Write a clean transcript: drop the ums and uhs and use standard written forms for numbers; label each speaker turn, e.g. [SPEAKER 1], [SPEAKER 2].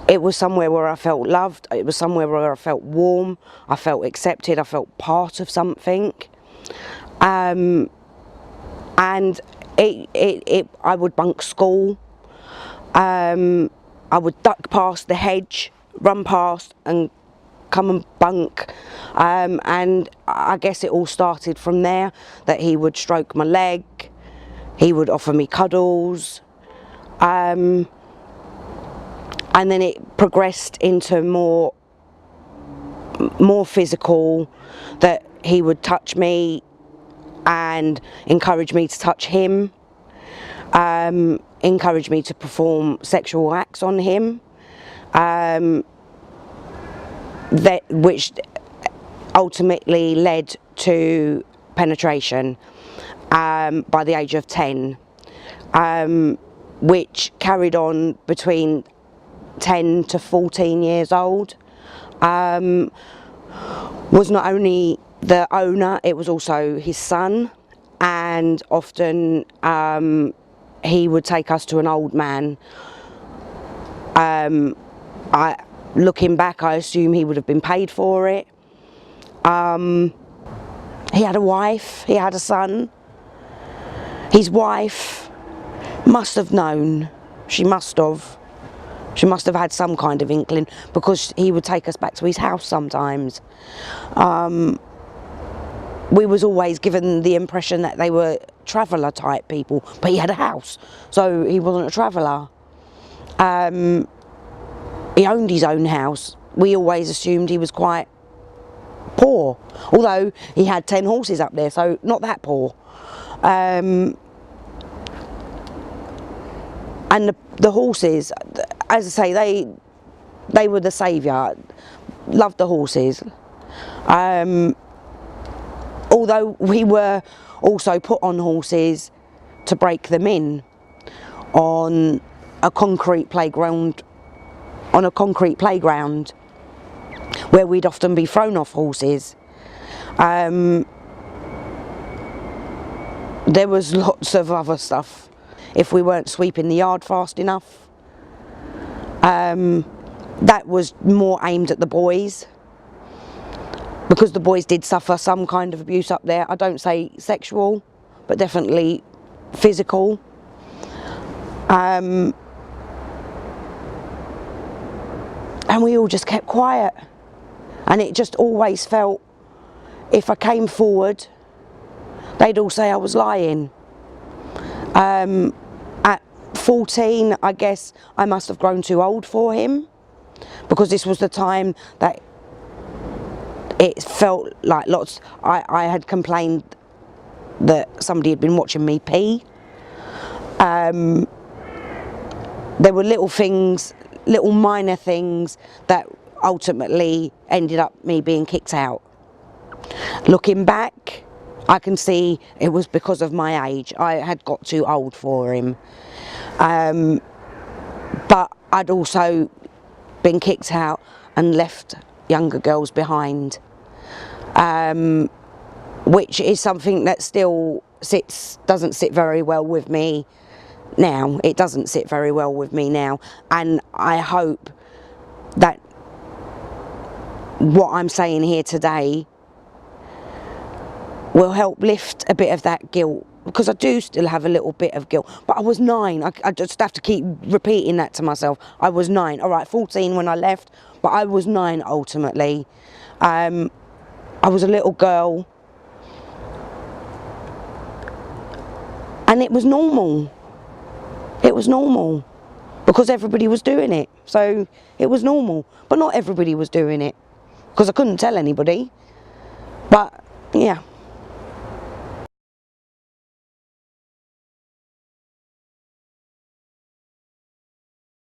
[SPEAKER 1] it was somewhere where I felt loved, it was somewhere where I felt warm, I felt accepted, I felt part of something. And I would bunk school, I would duck past the hedge, run past and come and bunk, and I guess it all started from there, that he would stroke my leg, he would offer me cuddles, and then it progressed into more physical, that he would touch me and encourage me to touch him, encourage me to perform sexual acts on him, which ultimately led to penetration by the age of 10, which carried on between 10 to 14 years old. Was not only the owner, it was also his son, and often he would take us to an old man. Looking back, I assume he would have been paid for it. He had a wife, he had a son. His wife must have known, she must have had some kind of inkling, because he would take us back to his house sometimes. We was always given the impression that they were traveller type people, but he had a house, so he wasn't a traveller. He owned his own house. We always assumed he was quite poor, although he had 10 horses up there, so not that poor. And the horses, as I say, they were the saviour. Loved the horses. Although we were also put on horses to break them in on a concrete playground, where we'd often be thrown off horses. There was lots of other stuff. If we weren't sweeping the yard fast enough, that was more aimed at the boys, because the boys did suffer some kind of abuse up there. I don't say sexual, but definitely physical. And we all just kept quiet, and it just always felt, if I came forward, they'd all say I was lying. At 14, I guess I must have grown too old for him, because this was the time that it felt like I had complained that somebody had been watching me pee. There were little things, little minor things, that ultimately ended up me being kicked out. Looking back, I can see it was because of my age. I had got too old for him. But I'd also been kicked out and left younger girls behind, which is something that still doesn't sit very well with me now. It doesn't sit very well with me now, and I hope that what I'm saying here today will help lift a bit of that guilt, because I do still have a little bit of guilt. But I was 9, I just have to keep repeating that to myself. I was 9, all right, 14 when I left, but I was 9 ultimately. I was a little girl, and it was normal. It was normal, because everybody was doing it, so it was normal. But not everybody was doing it, because I couldn't tell anybody. But yeah.